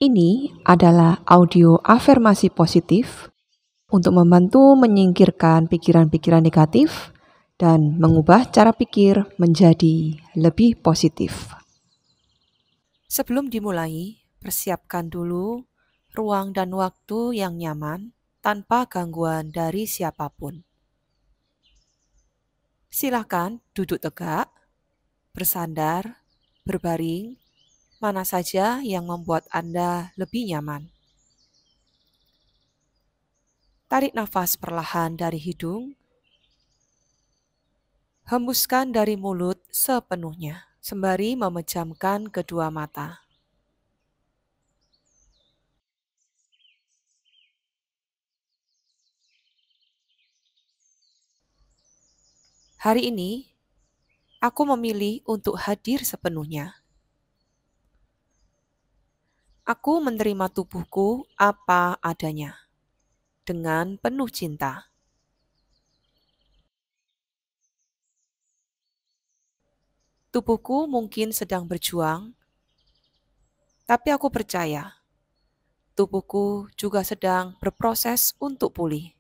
Ini adalah audio afirmasi positif untuk membantu menyingkirkan pikiran-pikiran negatif dan mengubah cara pikir menjadi lebih positif. Sebelum dimulai, persiapkan dulu ruang dan waktu yang nyaman tanpa gangguan dari siapapun. Silakan duduk tegak, bersandar, berbaring, mana saja yang membuat Anda lebih nyaman. Tarik nafas perlahan dari hidung, hembuskan dari mulut sepenuhnya, sembari memejamkan kedua mata. Hari ini, aku memilih untuk hadir sepenuhnya. Aku menerima tubuhku apa adanya, dengan penuh cinta. Tubuhku mungkin sedang berjuang, tapi aku percaya tubuhku juga sedang berproses untuk pulih.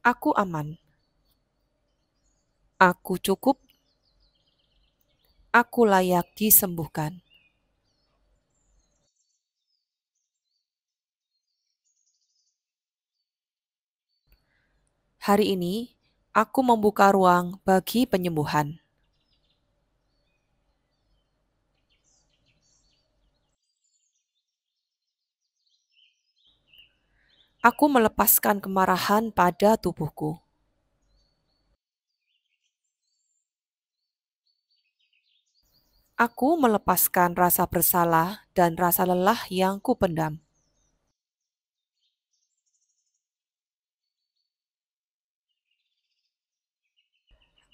Aku aman. Aku cukup. Aku layak disembuhkan. Hari ini, aku membuka ruang bagi penyembuhan. Aku melepaskan kemarahan pada tubuhku. Aku melepaskan rasa bersalah dan rasa lelah yang kupendam.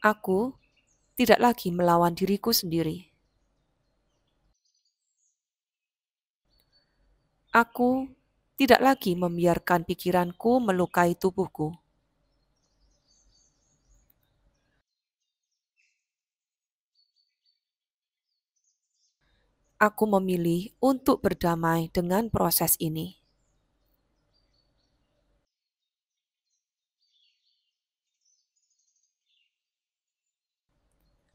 Aku tidak lagi melawan diriku sendiri. Aku tidak lagi membiarkan pikiranku melukai tubuhku. Aku memilih untuk berdamai dengan proses ini.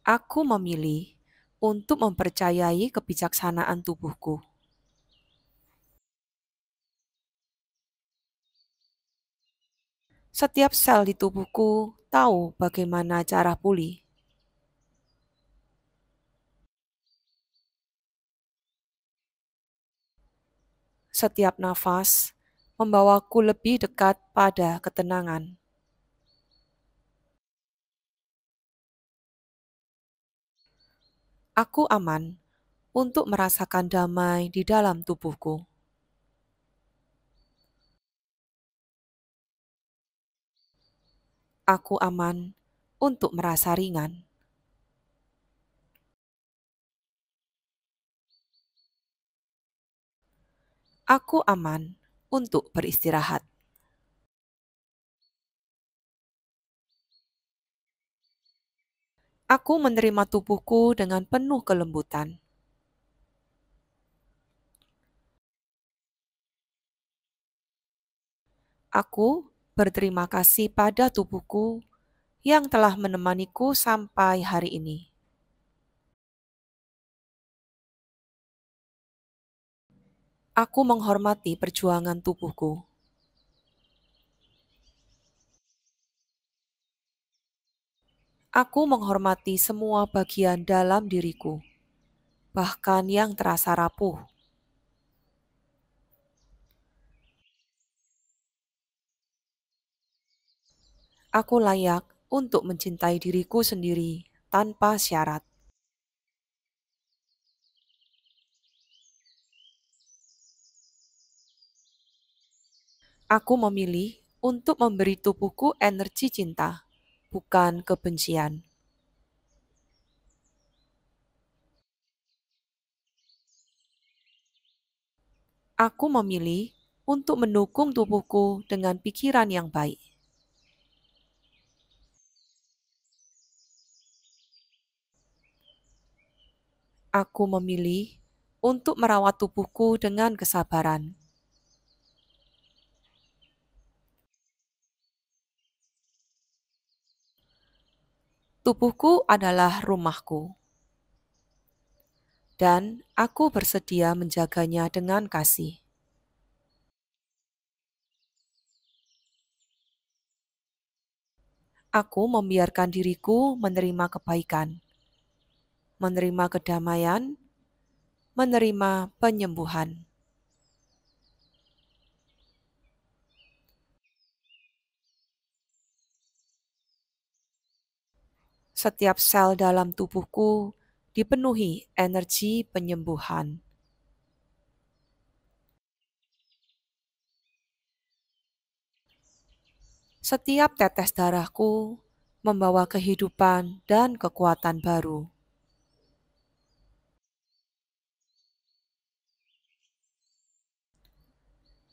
Aku memilih untuk mempercayai kebijaksanaan tubuhku. Setiap sel di tubuhku tahu bagaimana cara pulih. Setiap nafas membawaku lebih dekat pada ketenangan. Aku aman untuk merasakan damai di dalam tubuhku. Aku aman untuk merasa ringan. Aku aman untuk beristirahat. Aku menerima tubuhku dengan penuh kelembutan. Aku berterima kasih pada tubuhku yang telah menemaniku sampai hari ini. Aku menghormati perjuangan tubuhku. Aku menghormati semua bagian dalam diriku, bahkan yang terasa rapuh. Aku layak untuk mencintai diriku sendiri tanpa syarat. Aku memilih untuk memberi tubuhku energi cinta, bukan kebencian. Aku memilih untuk mendukung tubuhku dengan pikiran yang baik. Aku memilih untuk merawat tubuhku dengan kesabaran. Tubuhku adalah rumahku, dan aku bersedia menjaganya dengan kasih. Aku membiarkan diriku menerima kebaikan, menerima kedamaian, menerima penyembuhan. Setiap sel dalam tubuhku dipenuhi energi penyembuhan. Setiap tetes darahku membawa kehidupan dan kekuatan baru.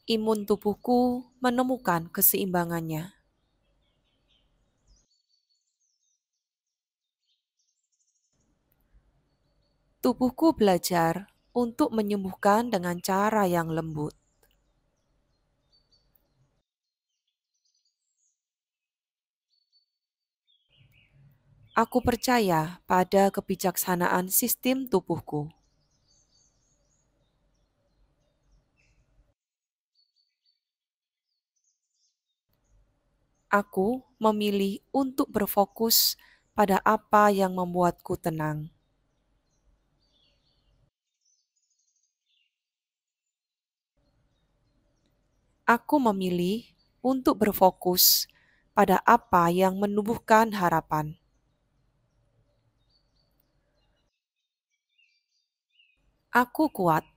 Imun tubuhku menemukan keseimbangannya. Tubuhku belajar untuk menyembuhkan dengan cara yang lembut. Aku percaya pada kebijaksanaan sistem tubuhku. Aku memilih untuk berfokus pada apa yang membuatku tenang. Aku memilih untuk berfokus pada apa yang menumbuhkan harapan. Aku kuat,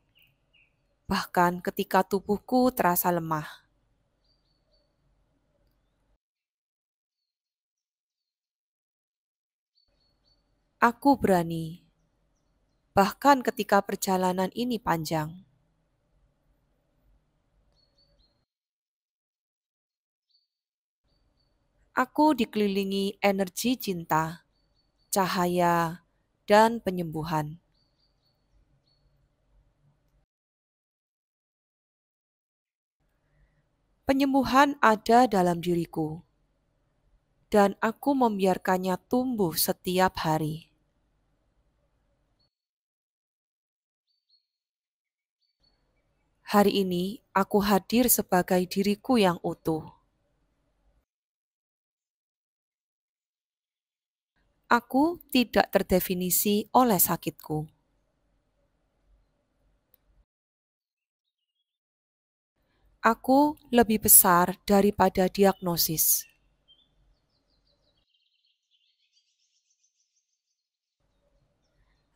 bahkan ketika tubuhku terasa lemah. Aku berani, bahkan ketika perjalanan ini panjang. Aku dikelilingi energi cinta, cahaya, dan penyembuhan. Penyembuhan ada dalam diriku, dan aku membiarkannya tumbuh setiap hari. Hari ini aku hadir sebagai diriku yang utuh. Aku tidak terdefinisi oleh sakitku. Aku lebih besar daripada diagnosis.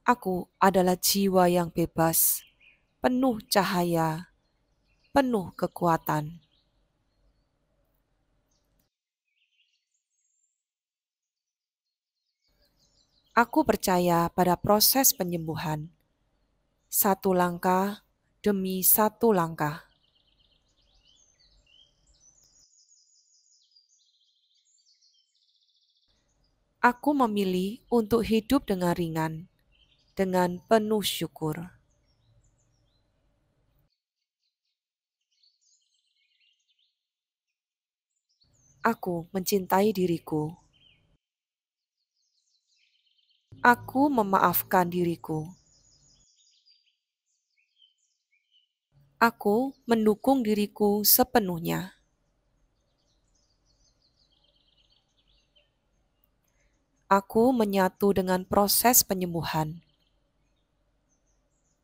Aku adalah jiwa yang bebas, penuh cahaya, penuh kekuatan. Aku percaya pada proses penyembuhan. Satu langkah demi satu langkah. Aku memilih untuk hidup dengan ringan, dengan penuh syukur. Aku mencintai diriku. Aku memaafkan diriku. Aku mendukung diriku sepenuhnya. Aku menyatu dengan proses penyembuhan.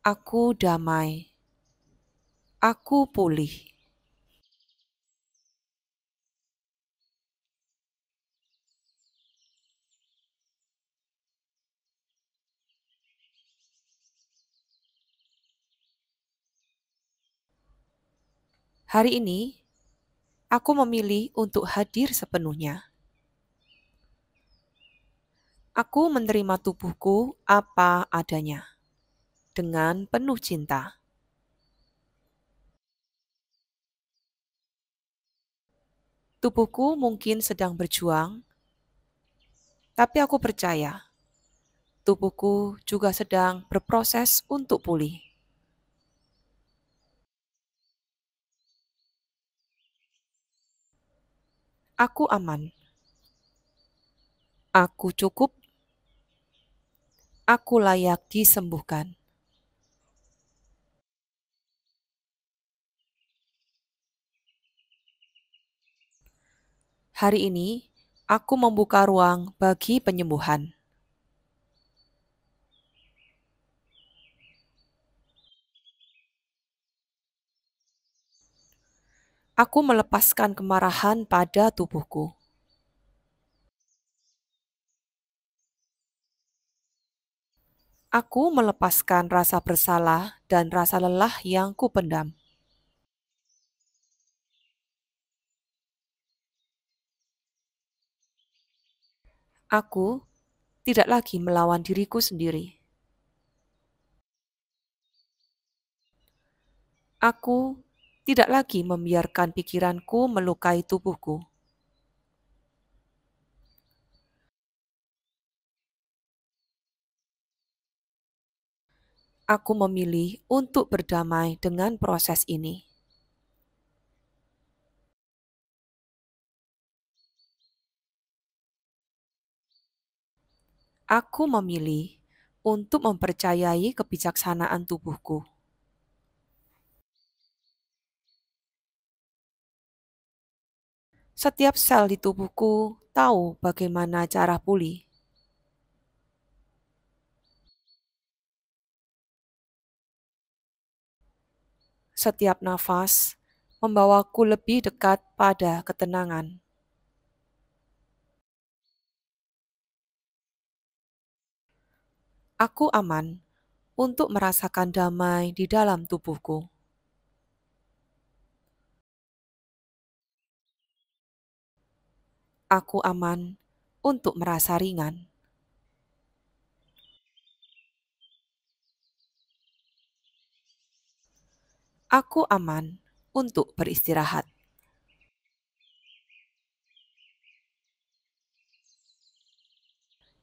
Aku damai. Aku pulih. Hari ini, aku memilih untuk hadir sepenuhnya. Aku menerima tubuhku apa adanya, dengan penuh cinta. Tubuhku mungkin sedang berjuang, tapi aku percaya tubuhku juga sedang berproses untuk pulih. Aku aman, aku cukup, aku layak disembuhkan. Hari ini, aku membuka ruang bagi penyembuhan. Aku melepaskan kemarahan pada tubuhku. Aku melepaskan rasa bersalah dan rasa lelah yang kupendam. Aku tidak lagi melawan diriku sendiri. Aku tidak lagi membiarkan pikiranku melukai tubuhku. Aku memilih untuk berdamai dengan proses ini. Aku memilih untuk mempercayai kebijaksanaan tubuhku. Setiap sel di tubuhku tahu bagaimana cara pulih. Setiap nafas membawaku lebih dekat pada ketenangan. Aku aman untuk merasakan damai di dalam tubuhku. Aku aman untuk merasa ringan. Aku aman untuk beristirahat.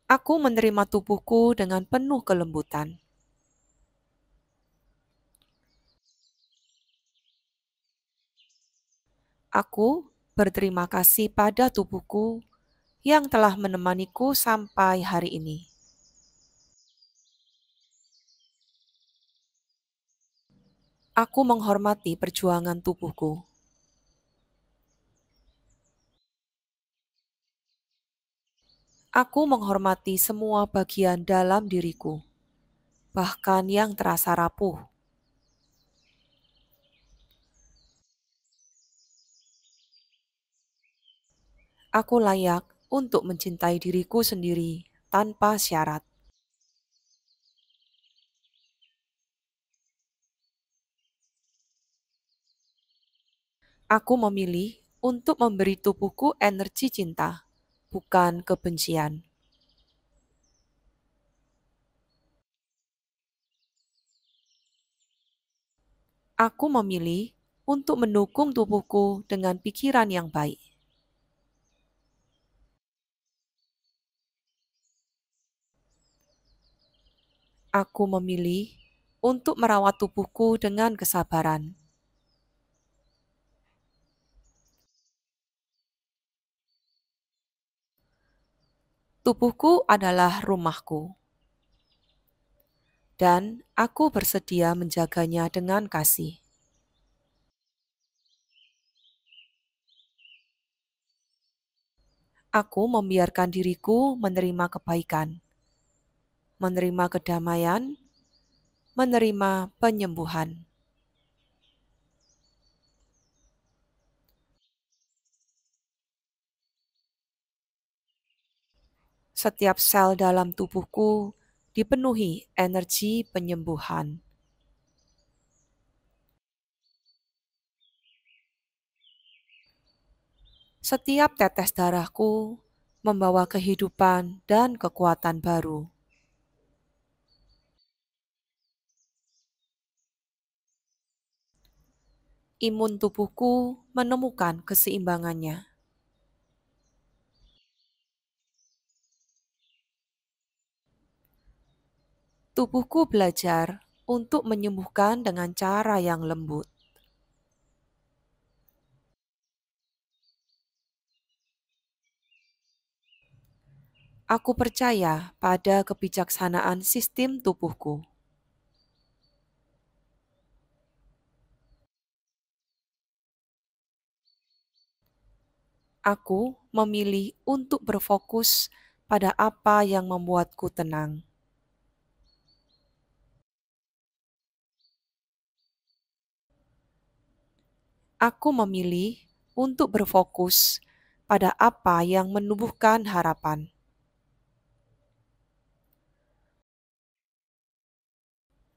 Aku menerima tubuhku dengan penuh kelembutan. Aku berterima kasih pada tubuhku yang telah menemaniku sampai hari ini. Aku menghormati perjuangan tubuhku. Aku menghormati semua bagian dalam diriku, bahkan yang terasa rapuh. Aku layak untuk mencintai diriku sendiri tanpa syarat. Aku memilih untuk memberi tubuhku energi cinta, bukan kebencian. Aku memilih untuk mendukung tubuhku dengan pikiran yang baik. Aku memilih untuk merawat tubuhku dengan kesabaran. Tubuhku adalah rumahku, dan aku bersedia menjaganya dengan kasih. Aku membiarkan diriku menerima kebaikan, menerima kedamaian, menerima penyembuhan. Setiap sel dalam tubuhku dipenuhi energi penyembuhan. Setiap tetes darahku membawa kehidupan dan kekuatan baru. Imun tubuhku menemukan keseimbangannya. Tubuhku belajar untuk menyembuhkan dengan cara yang lembut. Aku percaya pada kebijaksanaan sistem tubuhku. Aku memilih untuk berfokus pada apa yang membuatku tenang. Aku memilih untuk berfokus pada apa yang menumbuhkan harapan.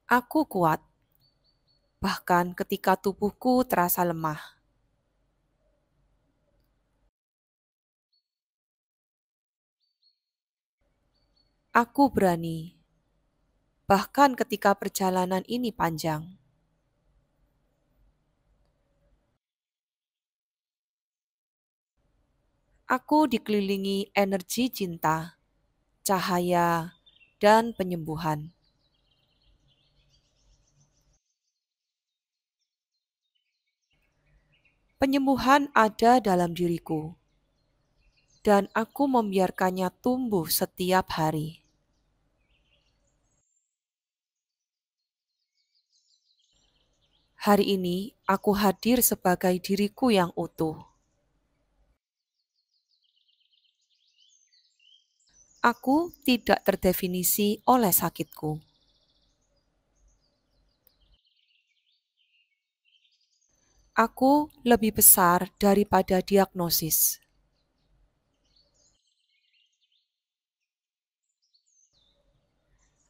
Aku kuat, bahkan ketika tubuhku terasa lemah. Aku berani, bahkan ketika perjalanan ini panjang. Aku dikelilingi energi cinta, cahaya, dan penyembuhan. Penyembuhan ada dalam diriku, dan aku membiarkannya tumbuh setiap hari. Hari ini aku hadir sebagai diriku yang utuh. Aku tidak terdefinisi oleh sakitku. Aku lebih besar daripada diagnosis.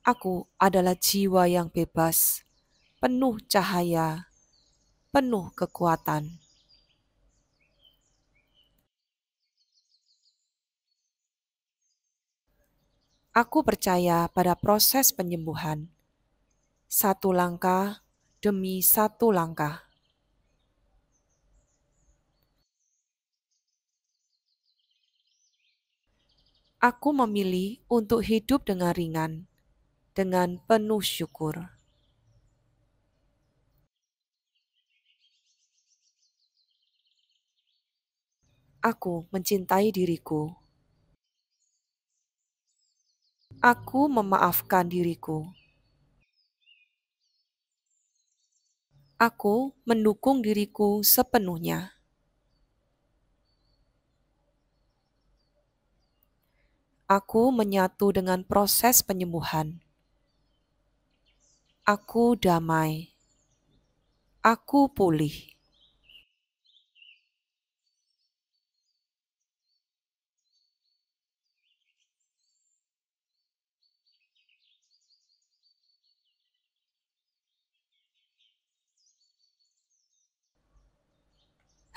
Aku adalah jiwa yang bebas, penuh cahaya, penuh kekuatan. Aku percaya pada proses penyembuhan, satu langkah demi satu langkah. Aku memilih untuk hidup dengan ringan, dengan penuh syukur. Aku mencintai diriku. Aku memaafkan diriku. Aku mendukung diriku sepenuhnya. Aku menyatu dengan proses penyembuhan. Aku damai. Aku pulih.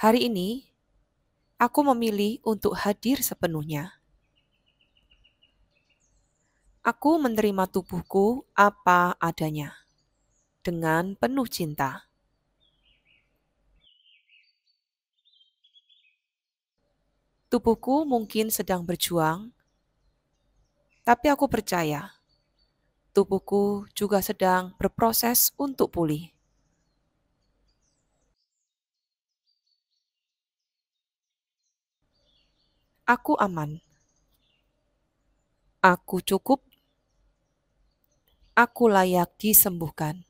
Hari ini, aku memilih untuk hadir sepenuhnya. Aku menerima tubuhku apa adanya, dengan penuh cinta. Tubuhku mungkin sedang berjuang, tapi aku percaya tubuhku juga sedang berproses untuk pulih. Aku aman. Aku cukup. Aku layak disembuhkan.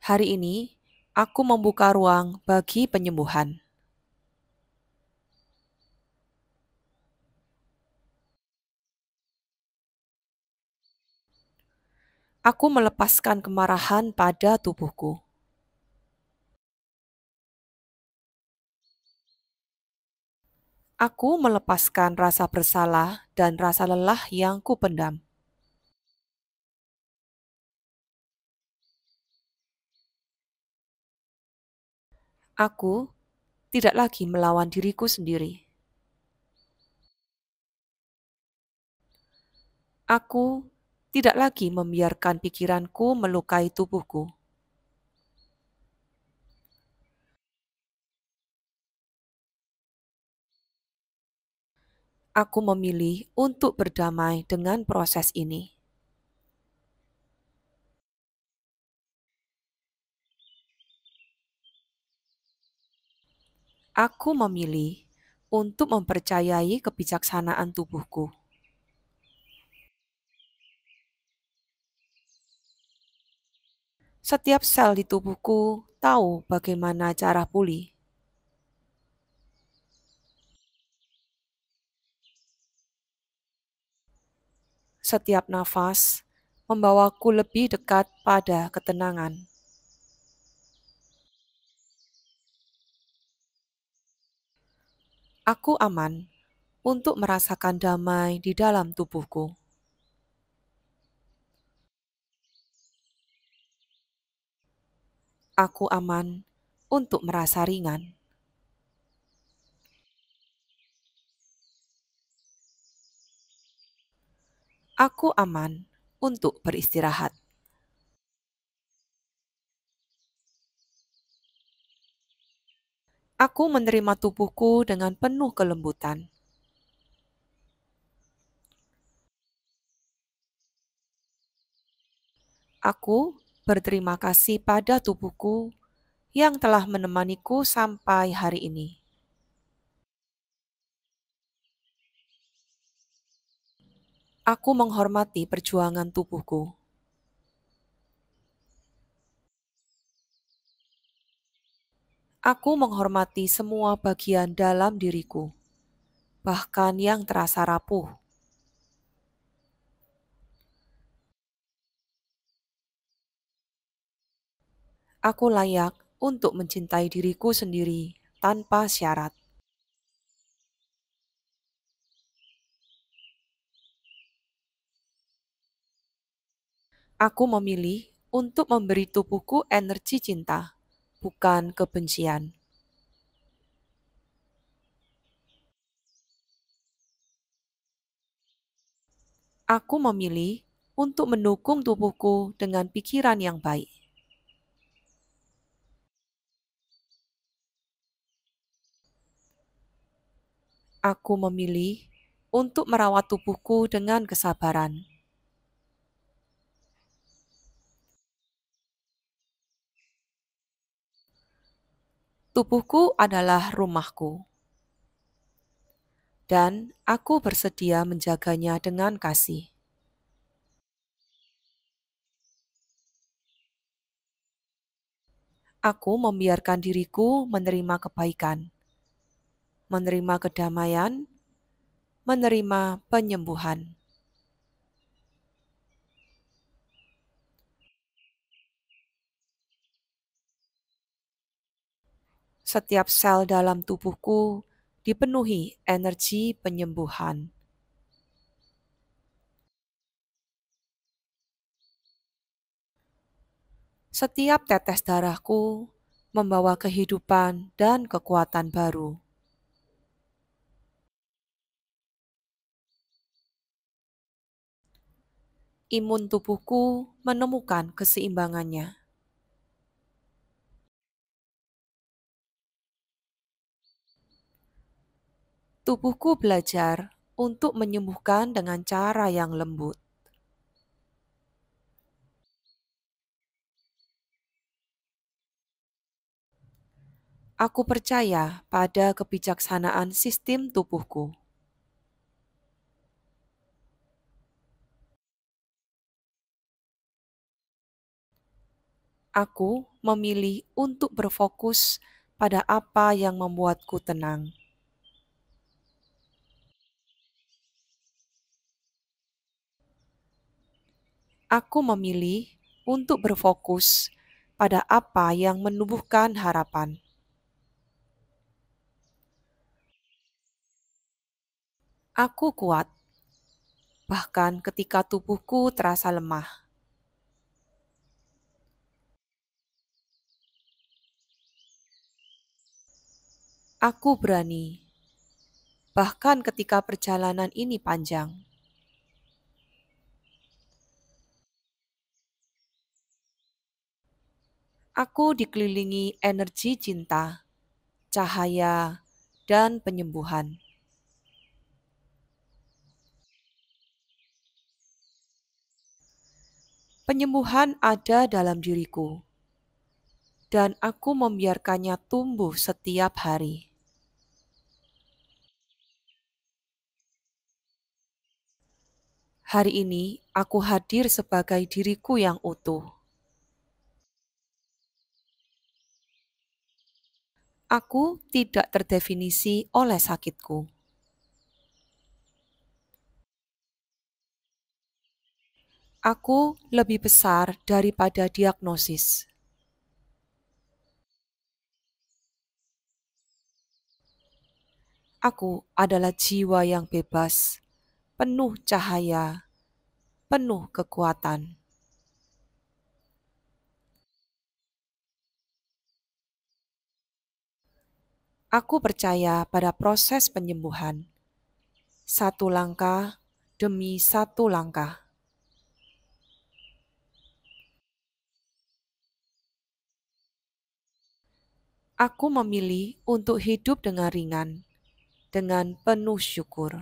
Hari ini, aku membuka ruang bagi penyembuhan. Aku melepaskan kemarahan pada tubuhku. Aku melepaskan rasa bersalah dan rasa lelah yang kupendam. Aku tidak lagi melawan diriku sendiri. Aku tidak lagi membiarkan pikiranku melukai tubuhku. Aku memilih untuk berdamai dengan proses ini. Aku memilih untuk mempercayai kebijaksanaan tubuhku. Setiap sel di tubuhku tahu bagaimana cara pulih. Setiap nafas membawaku lebih dekat pada ketenangan. Aku aman untuk merasakan damai di dalam tubuhku. Aku aman untuk merasa ringan. Aku aman untuk beristirahat. Aku menerima tubuhku dengan penuh kelembutan. Aku berterima kasih pada tubuhku yang telah menemaniku sampai hari ini. Aku menghormati perjuangan tubuhku. Aku menghormati semua bagian dalam diriku, bahkan yang terasa rapuh. Aku layak untuk mencintai diriku sendiri tanpa syarat. Aku memilih untuk memberi tubuhku energi cinta, bukan kebencian. Aku memilih untuk mendukung tubuhku dengan pikiran yang baik. Aku memilih untuk merawat tubuhku dengan kesabaran. Tubuhku adalah rumahku, dan aku bersedia menjaganya dengan kasih. Aku membiarkan diriku menerima kebaikan, menerima kedamaian, menerima penyembuhan. Setiap sel dalam tubuhku dipenuhi energi penyembuhan. Setiap tetes darahku membawa kehidupan dan kekuatan baru. Imun tubuhku menemukan keseimbangannya. Tubuhku belajar untuk menyembuhkan dengan cara yang lembut. Aku percaya pada kebijaksanaan sistem tubuhku. Aku memilih untuk berfokus pada apa yang membuatku tenang. Aku memilih untuk berfokus pada apa yang menumbuhkan harapan. Aku kuat, bahkan ketika tubuhku terasa lemah. Aku berani, bahkan ketika perjalanan ini panjang. Aku dikelilingi energi cinta, cahaya, dan penyembuhan. Penyembuhan ada dalam diriku, dan aku membiarkannya tumbuh setiap hari. Hari ini aku hadir sebagai diriku yang utuh. Aku tidak terdefinisi oleh sakitku. Aku lebih besar daripada diagnosis. Aku adalah jiwa yang bebas, penuh cahaya, penuh kekuatan. Aku percaya pada proses penyembuhan, satu langkah demi satu langkah. Aku memilih untuk hidup dengan ringan, dengan penuh syukur.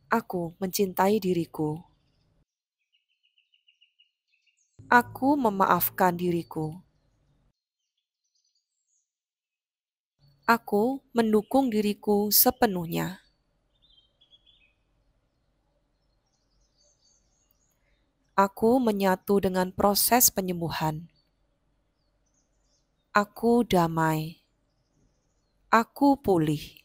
Aku mencintai diriku. Aku memaafkan diriku. Aku mendukung diriku sepenuhnya. Aku menyatu dengan proses penyembuhan. Aku damai. Aku pulih.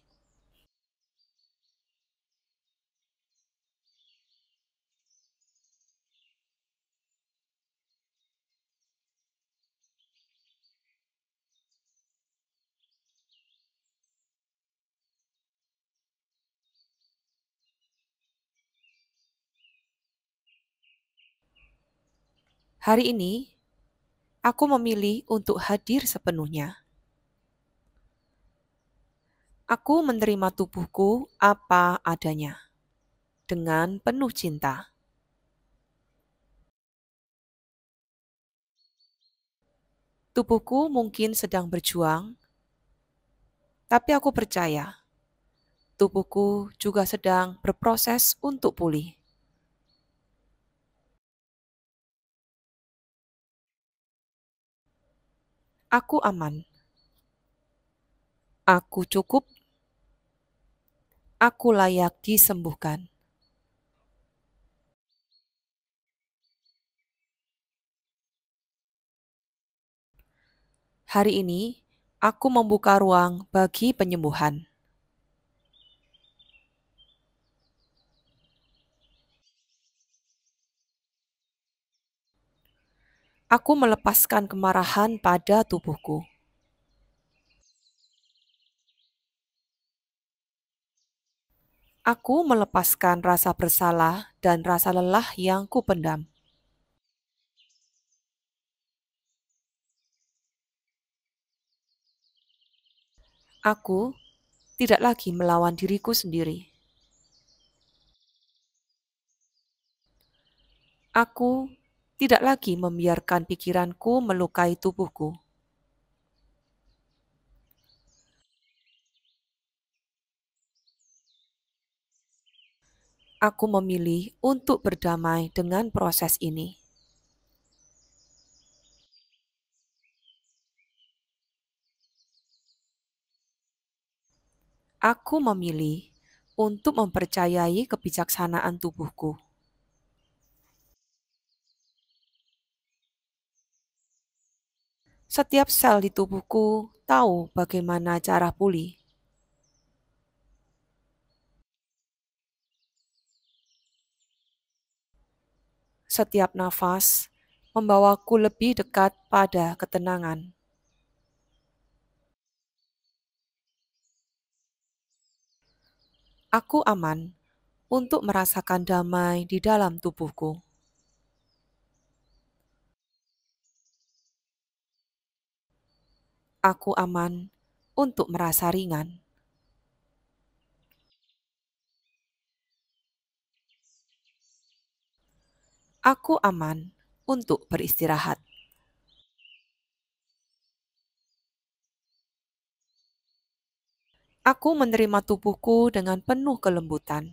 Hari ini, aku memilih untuk hadir sepenuhnya. Aku menerima tubuhku apa adanya, dengan penuh cinta. Tubuhku mungkin sedang berjuang, tapi aku percaya tubuhku juga sedang berproses untuk pulih. Aku aman. Aku cukup. Aku layak disembuhkan. Hari ini, aku membuka ruang bagi penyembuhan. Aku melepaskan kemarahan pada tubuhku. Aku melepaskan rasa bersalah dan rasa lelah yang kupendam. Aku tidak lagi melawan diriku sendiri. Aku tidak lagi membiarkan pikiranku melukai tubuhku. Aku memilih untuk berdamai dengan proses ini. Aku memilih untuk mempercayai kebijaksanaan tubuhku. Setiap sel di tubuhku tahu bagaimana cara pulih. Setiap nafas membawaku lebih dekat pada ketenangan. Aku aman untuk merasakan damai di dalam tubuhku. Aku aman untuk merasa ringan. Aku aman untuk beristirahat. Aku menerima tubuhku dengan penuh kelembutan.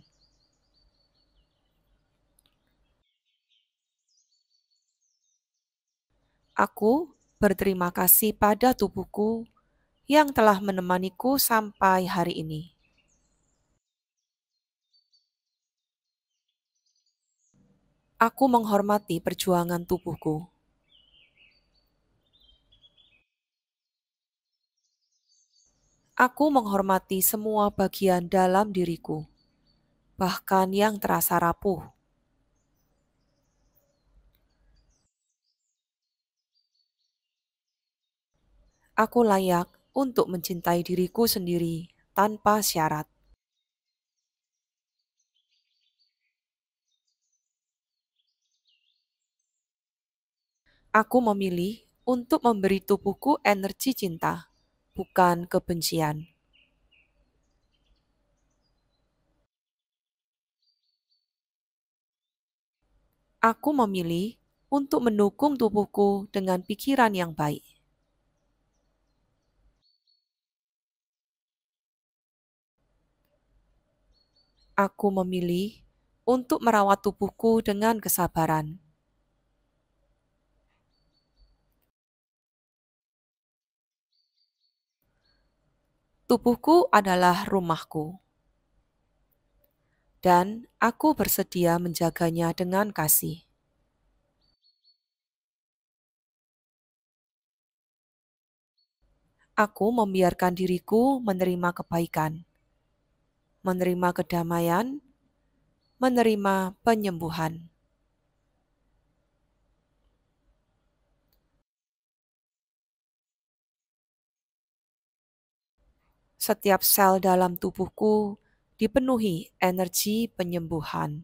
Aku berterima kasih pada tubuhku yang telah menemaniku sampai hari ini. Aku menghormati perjuangan tubuhku. Aku menghormati semua bagian dalam diriku, bahkan yang terasa rapuh. Aku layak untuk mencintai diriku sendiri tanpa syarat. Aku memilih untuk memberi tubuhku energi cinta, bukan kebencian. Aku memilih untuk mendukung tubuhku dengan pikiran yang baik. Aku memilih untuk merawat tubuhku dengan kesabaran. Tubuhku adalah rumahku, dan aku bersedia menjaganya dengan kasih. Aku membiarkan diriku menerima kebaikan, menerima kedamaian, menerima penyembuhan. Setiap sel dalam tubuhku dipenuhi energi penyembuhan.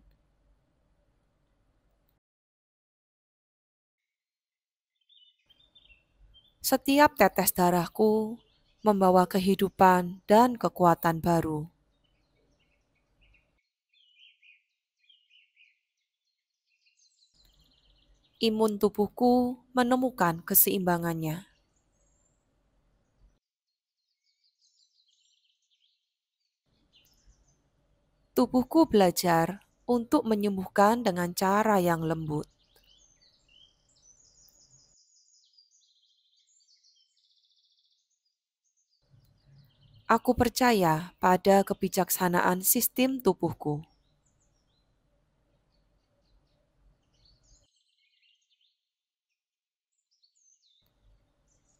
Setiap tetes darahku membawa kehidupan dan kekuatan baru. Imun tubuhku menemukan keseimbangannya. Tubuhku belajar untuk menyembuhkan dengan cara yang lembut. Aku percaya pada kebijaksanaan sistem tubuhku.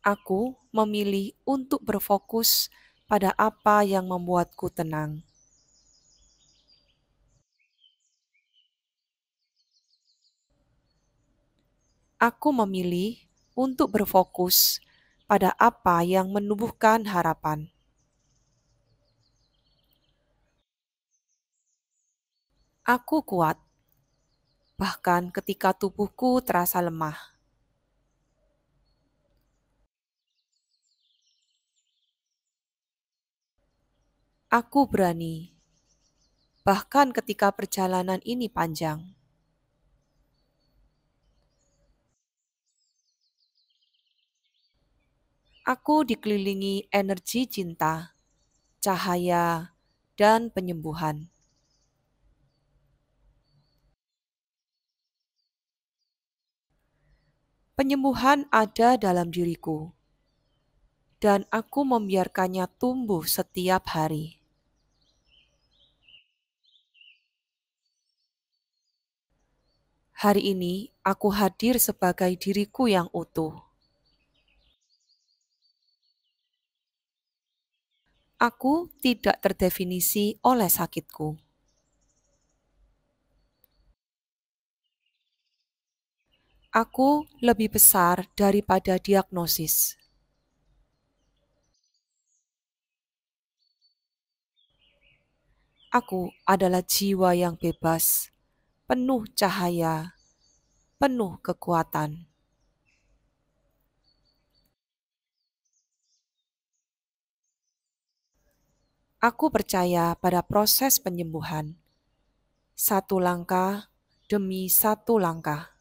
Aku memilih untuk berfokus pada apa yang membuatku tenang. Aku memilih untuk berfokus pada apa yang menumbuhkan harapan. Aku kuat, bahkan ketika tubuhku terasa lemah. Aku berani, bahkan ketika perjalanan ini panjang. Aku dikelilingi energi cinta, cahaya, dan penyembuhan. Penyembuhan ada dalam diriku, dan aku membiarkannya tumbuh setiap hari. Hari ini aku hadir sebagai diriku yang utuh. Aku tidak terdefinisi oleh sakitku. Aku lebih besar daripada diagnosis. Aku adalah jiwa yang bebas, penuh cahaya, penuh kekuatan. Aku percaya pada proses penyembuhan. Satu langkah demi satu langkah.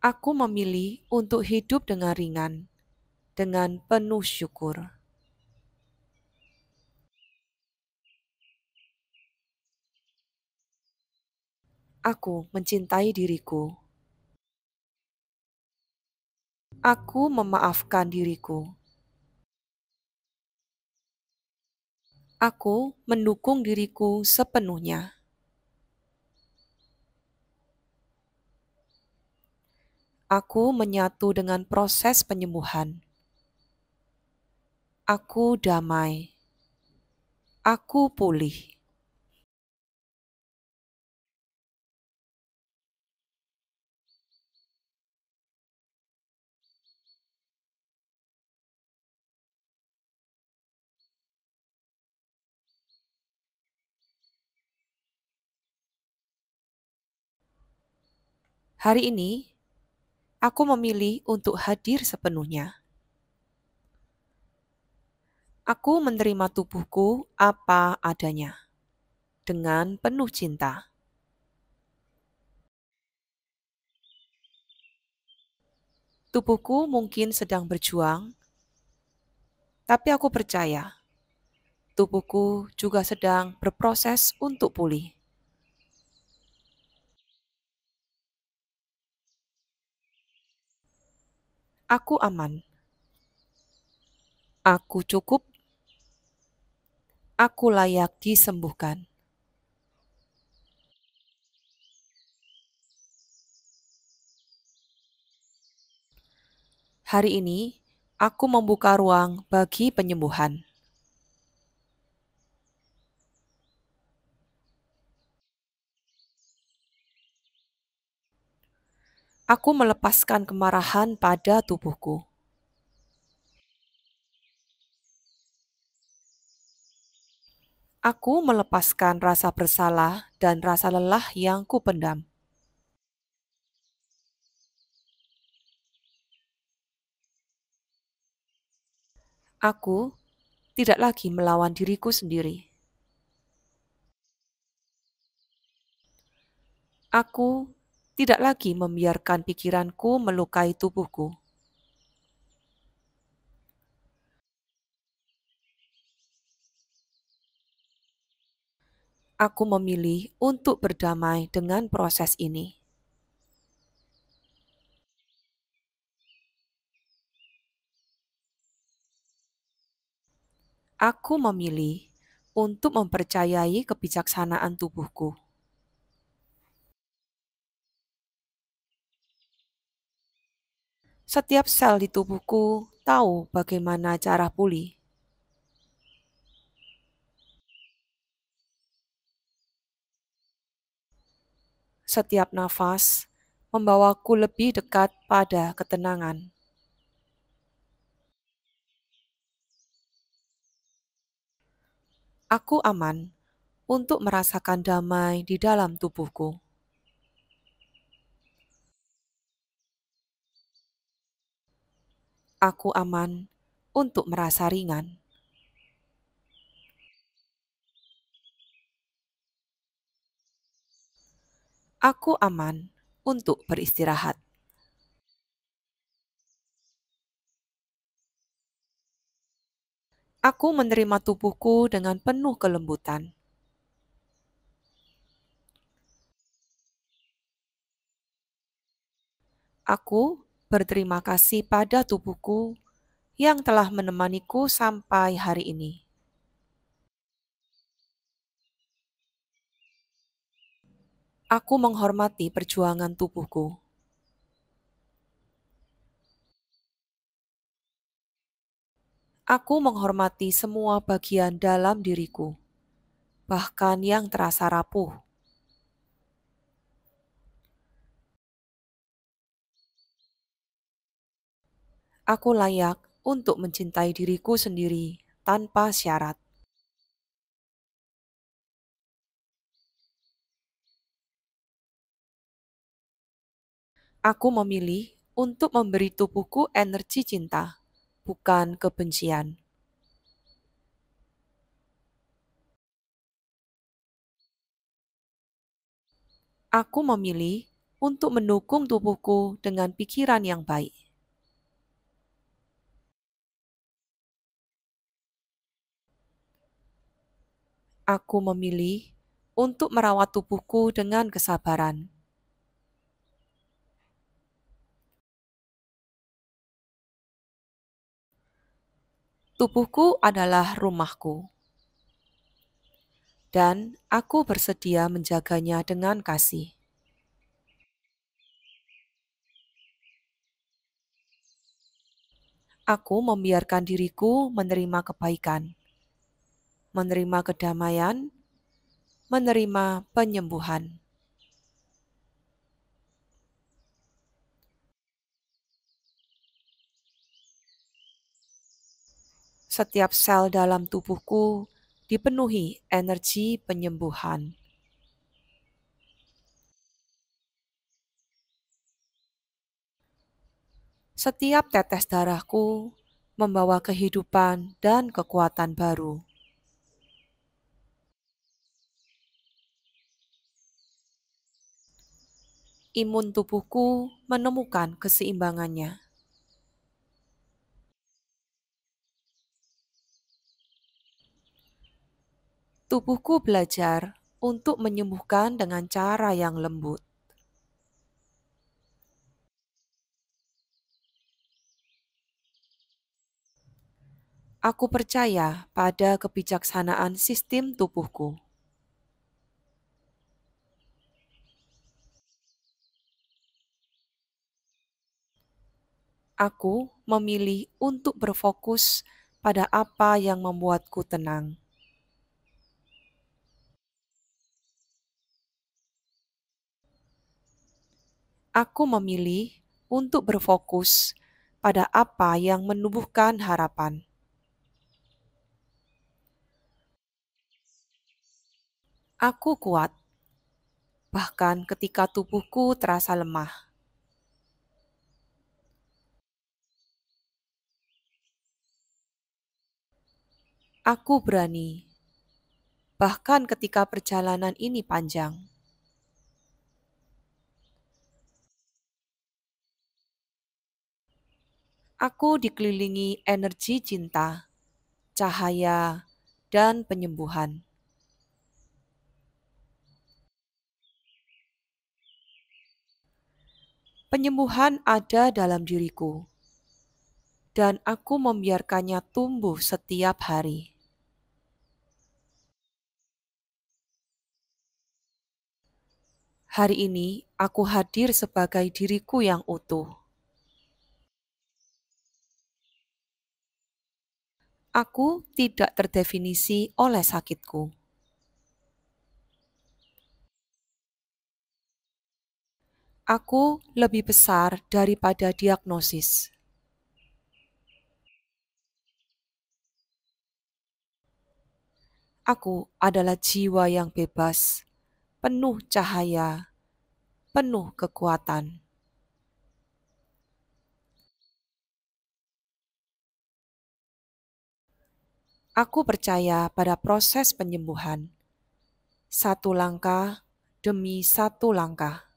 Aku memilih untuk hidup dengan ringan, dengan penuh syukur. Aku mencintai diriku. Aku memaafkan diriku. Aku mendukung diriku sepenuhnya. Aku menyatu dengan proses penyembuhan. Aku damai. Aku pulih. Hari ini, aku memilih untuk hadir sepenuhnya. Aku menerima tubuhku apa adanya, dengan penuh cinta. Tubuhku mungkin sedang berjuang, tapi aku percaya tubuhku juga sedang berproses untuk pulih. Aku aman. Aku cukup. Aku layak disembuhkan. Hari ini, aku membuka ruang bagi penyembuhan. Aku melepaskan kemarahan pada tubuhku. Aku melepaskan rasa bersalah dan rasa lelah yang kupendam. Aku tidak lagi melawan diriku sendiri. Aku tidak lagi membiarkan pikiranku melukai tubuhku. Aku memilih untuk berdamai dengan proses ini. Aku memilih untuk mempercayai kebijaksanaan tubuhku. Setiap sel di tubuhku tahu bagaimana cara pulih. Setiap nafas membawaku lebih dekat pada ketenangan. Aku aman untuk merasakan damai di dalam tubuhku. Aku aman untuk merasa ringan. Aku aman untuk beristirahat. Aku menerima tubuhku dengan penuh kelembutan. Aku berterima kasih pada tubuhku yang telah menemaniku sampai hari ini. Aku menghormati perjuangan tubuhku. Aku menghormati semua bagian dalam diriku, bahkan yang terasa rapuh. Aku layak untuk mencintai diriku sendiri tanpa syarat. Aku memilih untuk memberi tubuhku energi cinta, bukan kebencian. Aku memilih untuk mendukung tubuhku dengan pikiran yang baik. Aku memilih untuk merawat tubuhku dengan kesabaran. Tubuhku adalah rumahku, dan aku bersedia menjaganya dengan kasih. Aku membiarkan diriku menerima kebaikan, menerima kedamaian, menerima penyembuhan. Setiap sel dalam tubuhku dipenuhi energi penyembuhan. Setiap tetes darahku membawa kehidupan dan kekuatan baru. Imun tubuhku menemukan keseimbangannya. Tubuhku belajar untuk menyembuhkan dengan cara yang lembut. Aku percaya pada kebijaksanaan sistem tubuhku. Aku memilih untuk berfokus pada apa yang membuatku tenang. Aku memilih untuk berfokus pada apa yang menumbuhkan harapan. Aku kuat, bahkan ketika tubuhku terasa lemah. Aku berani, bahkan ketika perjalanan ini panjang. Aku dikelilingi energi cinta, cahaya, dan penyembuhan. Penyembuhan ada dalam diriku, dan aku membiarkannya tumbuh setiap hari. Hari ini aku hadir sebagai diriku yang utuh. Aku tidak terdefinisi oleh sakitku. Aku lebih besar daripada diagnosis. Aku adalah jiwa yang bebas, penuh cahaya, penuh kekuatan. Aku percaya pada proses penyembuhan. Satu langkah demi satu langkah.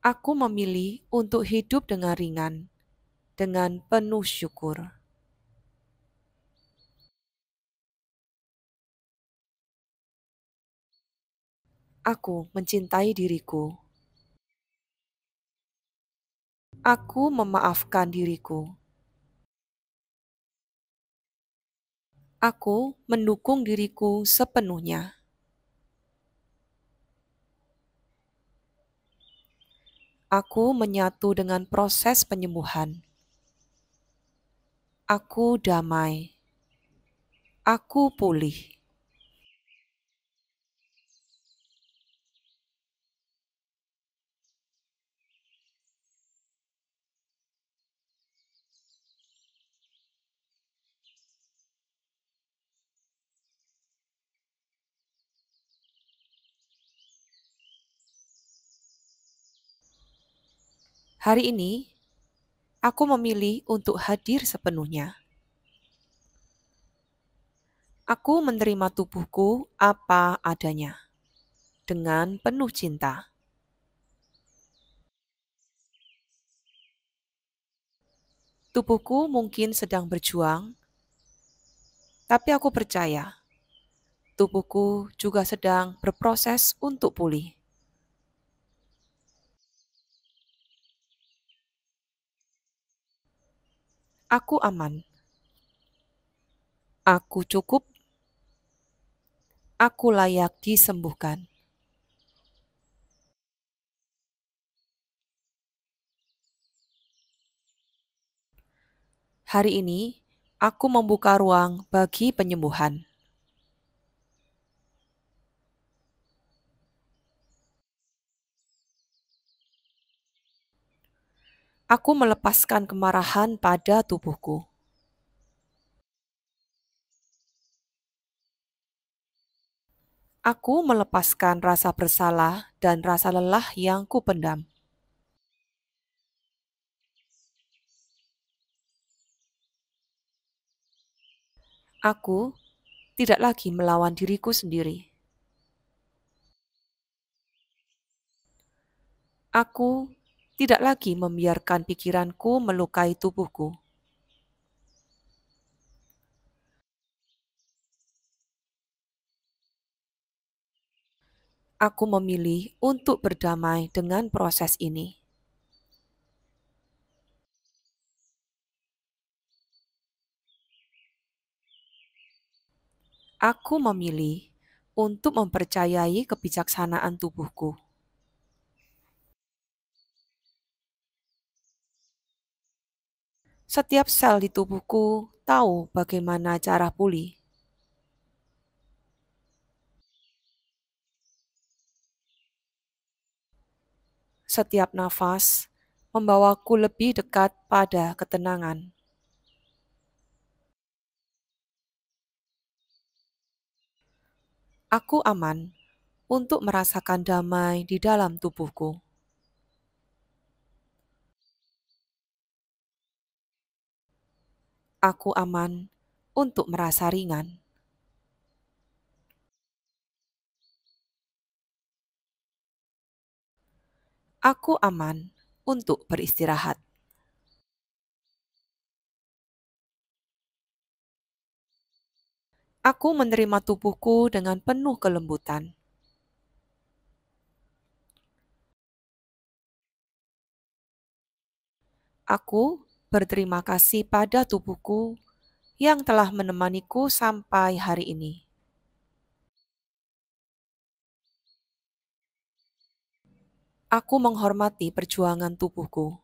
Aku memilih untuk hidup dengan ringan, dengan penuh syukur. Aku mencintai diriku. Aku memaafkan diriku. Aku mendukung diriku sepenuhnya. Aku menyatu dengan proses penyembuhan. Aku damai. Aku pulih. Hari ini, aku memilih untuk hadir sepenuhnya. Aku menerima tubuhku apa adanya, dengan penuh cinta. Tubuhku mungkin sedang berjuang, tapi aku percaya tubuhku juga sedang berproses untuk pulih. Aku aman, aku cukup, aku layak disembuhkan. Hari ini, aku membuka ruang bagi penyembuhan. Aku melepaskan kemarahan pada tubuhku. Aku melepaskan rasa bersalah dan rasa lelah yang kupendam. Aku tidak lagi melawan diriku sendiri. Aku tidak lagi membiarkan pikiranku melukai tubuhku. Aku memilih untuk berdamai dengan proses ini. Aku memilih untuk mempercayai kebijaksanaan tubuhku. Setiap sel di tubuhku tahu bagaimana cara pulih. Setiap nafas membawaku lebih dekat pada ketenangan. Aku aman untuk merasakan damai di dalam tubuhku. Aku aman untuk merasa ringan. Aku aman untuk beristirahat. Aku menerima tubuhku dengan penuh kelembutan. Aku berterima kasih pada tubuhku yang telah menemaniku sampai hari ini. Aku menghormati perjuangan tubuhku.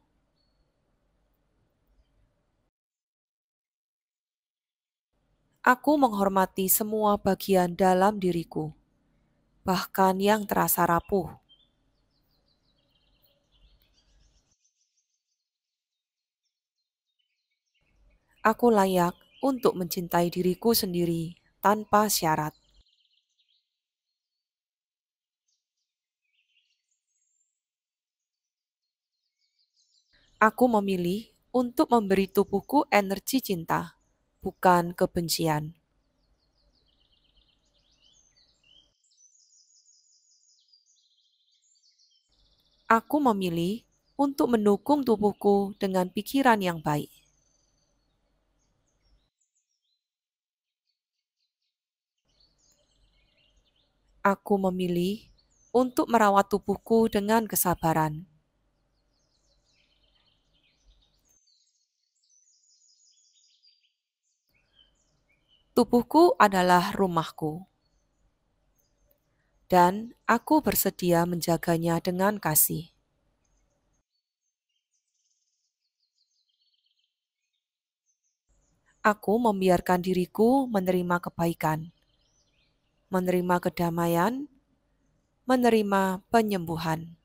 Aku menghormati semua bagian dalam diriku, bahkan yang terasa rapuh. Aku layak untuk mencintai diriku sendiri tanpa syarat. Aku memilih untuk memberi tubuhku energi cinta, bukan kebencian. Aku memilih untuk mendukung tubuhku dengan pikiran yang baik. Aku memilih untuk merawat tubuhku dengan kesabaran. Tubuhku adalah rumahku, dan aku bersedia menjaganya dengan kasih. Aku membiarkan diriku menerima kebaikan, menerima kedamaian, menerima penyembuhan.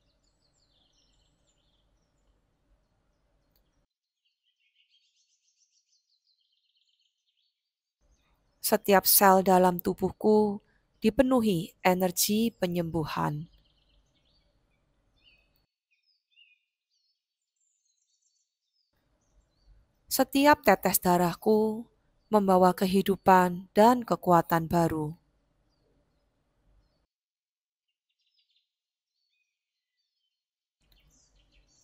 Setiap sel dalam tubuhku dipenuhi energi penyembuhan. Setiap tetes darahku membawa kehidupan dan kekuatan baru.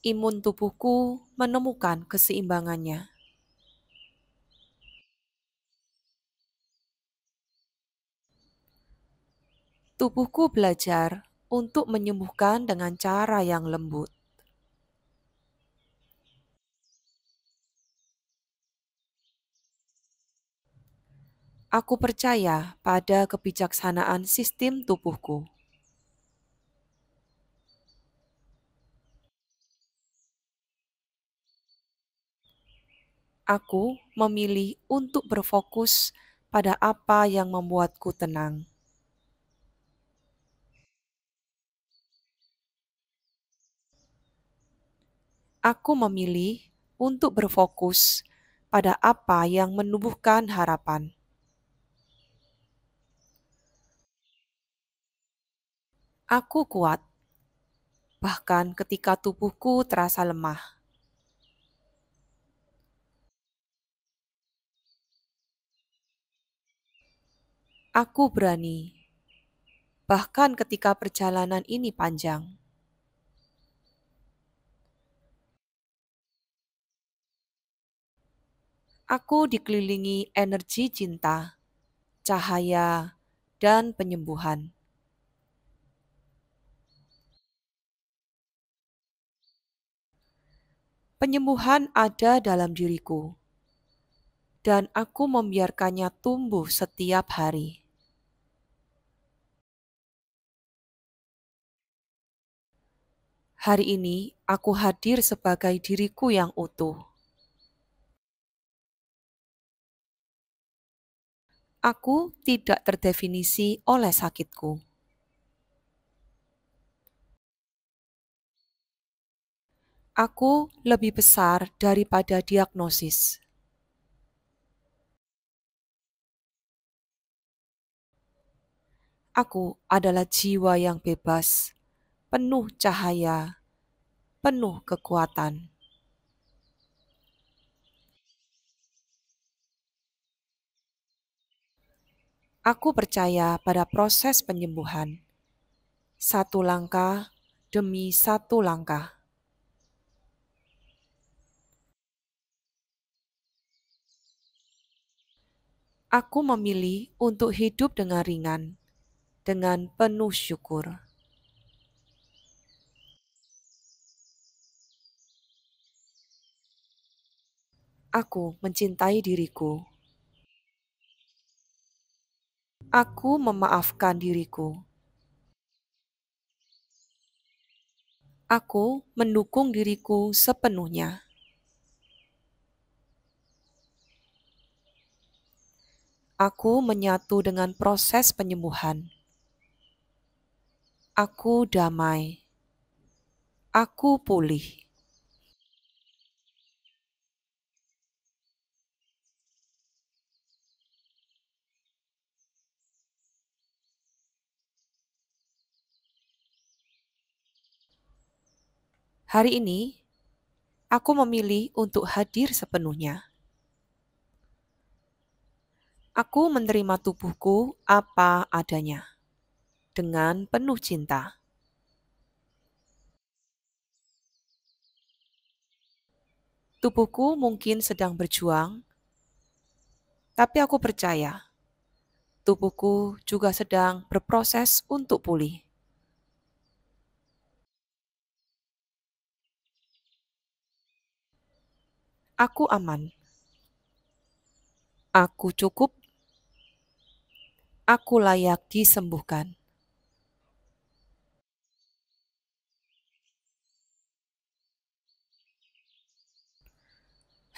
Imun tubuhku menemukan keseimbangannya. Tubuhku belajar untuk menyembuhkan dengan cara yang lembut. Aku percaya pada kebijaksanaan sistem tubuhku. Aku memilih untuk berfokus pada apa yang membuatku tenang. Aku memilih untuk berfokus pada apa yang menumbuhkan harapan. Aku kuat, bahkan ketika tubuhku terasa lemah. Aku berani, bahkan ketika perjalanan ini panjang. Aku dikelilingi energi cinta, cahaya, dan penyembuhan. Penyembuhan ada dalam diriku, dan aku membiarkannya tumbuh setiap hari. Hari ini aku hadir sebagai diriku yang utuh. Aku tidak terdefinisi oleh sakitku. Aku lebih besar daripada diagnosis. Aku adalah jiwa yang bebas, penuh cahaya, penuh kekuatan. Aku percaya pada proses penyembuhan. Satu langkah demi satu langkah. Aku memilih untuk hidup dengan ringan, dengan penuh syukur. Aku mencintai diriku. Aku memaafkan diriku. Aku mendukung diriku sepenuhnya. Aku menyatu dengan proses penyembuhan. Aku damai. Aku pulih. Hari ini, aku memilih untuk hadir sepenuhnya. Aku menerima tubuhku apa adanya, dengan penuh cinta. Tubuhku mungkin sedang berjuang, tapi aku percaya tubuhku juga sedang berproses untuk pulih. Aku aman. Aku cukup. Aku layak disembuhkan.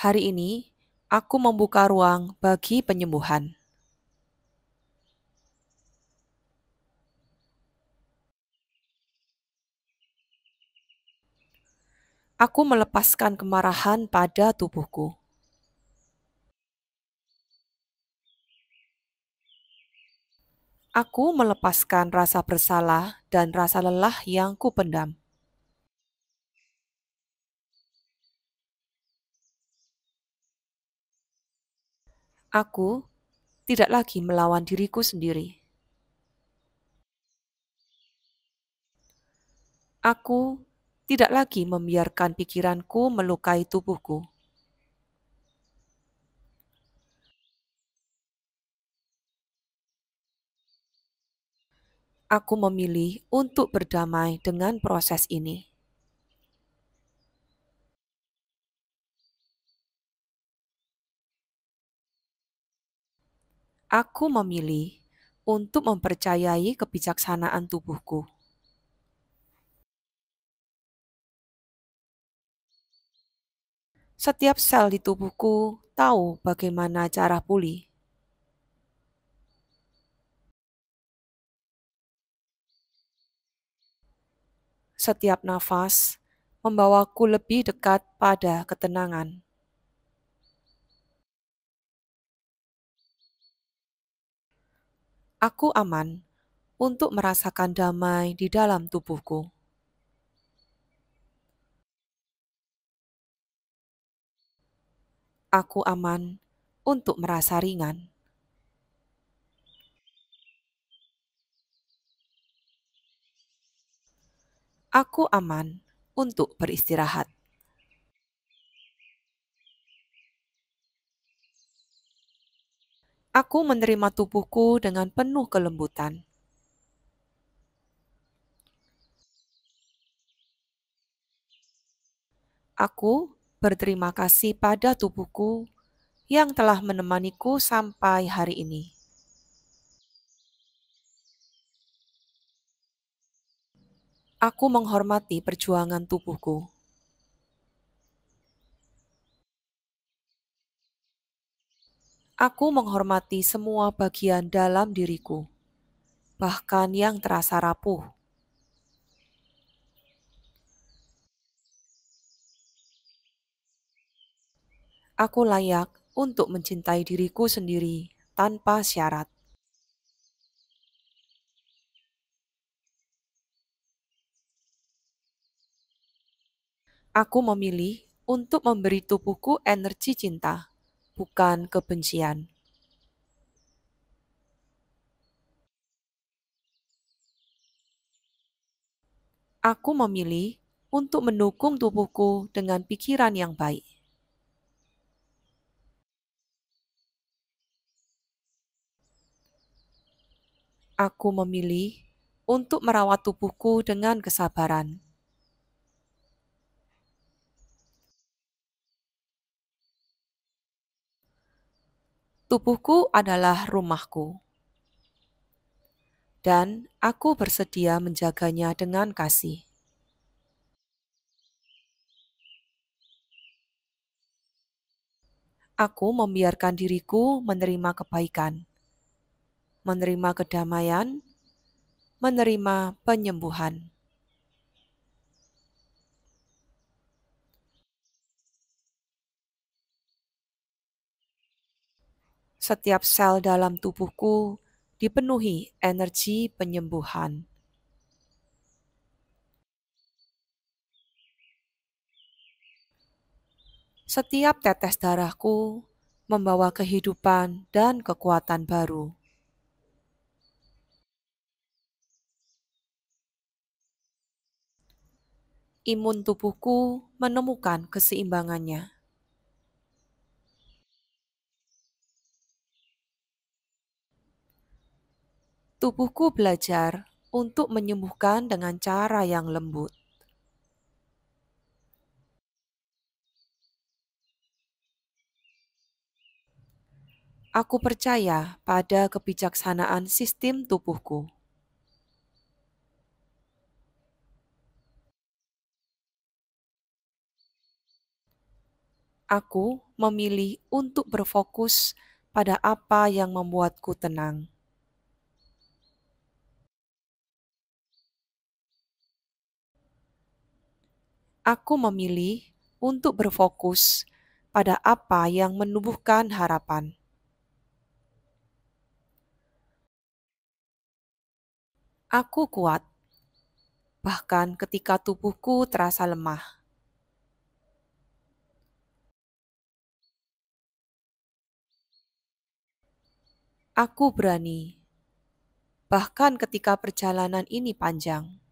Hari ini, aku membuka ruang bagi penyembuhan. Aku melepaskan kemarahan pada tubuhku. Aku melepaskan rasa bersalah dan rasa lelah yang kupendam. Aku tidak lagi melawan diriku sendiri. Aku tidak lagi membiarkan pikiranku melukai tubuhku. Aku memilih untuk berdamai dengan proses ini. Aku memilih untuk mempercayai kebijaksanaan tubuhku. Setiap sel di tubuhku tahu bagaimana cara pulih. Setiap nafas membawaku lebih dekat pada ketenangan. Aku aman untuk merasakan damai di dalam tubuhku. Aku aman untuk merasa ringan. Aku aman untuk beristirahat. Aku menerima tubuhku dengan penuh kelembutan. Aku berterima kasih pada tubuhku yang telah menemaniku sampai hari ini. Aku menghormati perjuangan tubuhku. Aku menghormati semua bagian dalam diriku, bahkan yang terasa rapuh. Aku layak untuk mencintai diriku sendiri tanpa syarat. Aku memilih untuk memberi tubuhku energi cinta, bukan kebencian. Aku memilih untuk mendukung tubuhku dengan pikiran yang baik. Aku memilih untuk merawat tubuhku dengan kesabaran. Tubuhku adalah rumahku, dan aku bersedia menjaganya dengan kasih. Aku membiarkan diriku menerima kebaikan, menerima kedamaian, menerima penyembuhan. Setiap sel dalam tubuhku dipenuhi energi penyembuhan. Setiap tetes darahku membawa kehidupan dan kekuatan baru. Imun tubuhku menemukan keseimbangannya. Tubuhku belajar untuk menyembuhkan dengan cara yang lembut. Aku percaya pada kebijaksanaan sistem tubuhku. Aku memilih untuk berfokus pada apa yang membuatku tenang. Aku memilih untuk berfokus pada apa yang menumbuhkan harapan. Aku kuat, bahkan ketika tubuhku terasa lemah. Aku berani, bahkan ketika perjalanan ini panjang.